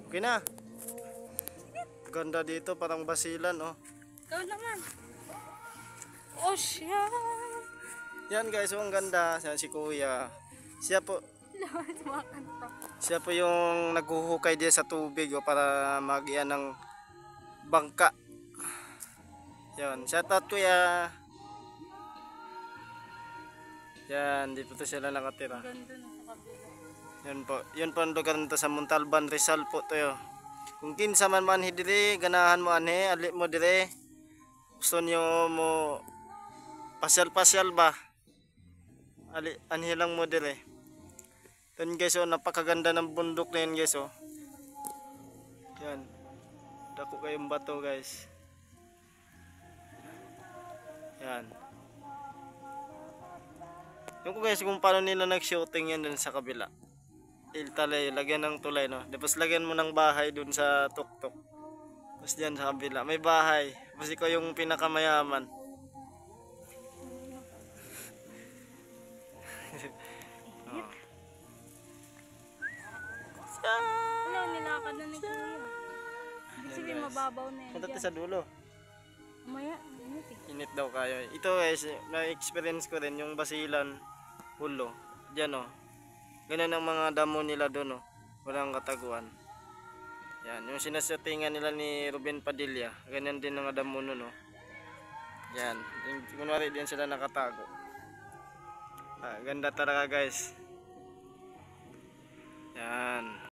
Okay na. Ganda dito, parang basilan, oh. Ikaw naman. Oh, siya. Yan guys, oh, ang ganda. Yan si Kuya. Siya po yung naghuhukay din sa tubig, oh, para magian ng bangka. Yan, shout out Kuya. Yan, dito to sila nakatira. Ganda na sa kabila. Yun po ang lugar nito sa Montalban, Rizal po to yo. Kung kinsa man manhi dire, ganahan mo anhe, ali mo dire. Gusto niyo mo pasyal-pasyal ba? Anhe lang mo dire. Yan guys, oh, napakaganda ng bundok na yan guys, oh. Yan. Dako kayong bato guys. Yan. Yung ko guys kung paano nila nag-shooting yan dun sa kabila. Iltalay, lagyan ng tulay, no. Tapos lagyan mo ng bahay dun sa tuktok. Tapos diyan sa kabila may bahay. Tapos ikaw yung pinakamayaman. Oh. Wala, nilakad na ni Kuya. Ibig sabihin mababaw na yan. Punta sa dulo. Umaya, init eh. Init daw kayo. Ito guys, na-experience ko rin yung Basilan, Hulo. Diyan, oh. Ganyan ang mga damo nila doon, oh. Walang kataguan. Yan, yung sinasettingan nila ni Ruben Padilla, ganyan din ang damo nun, oh. Yan, kunwari din sila nakatago. Ganda talaga guys. Yan.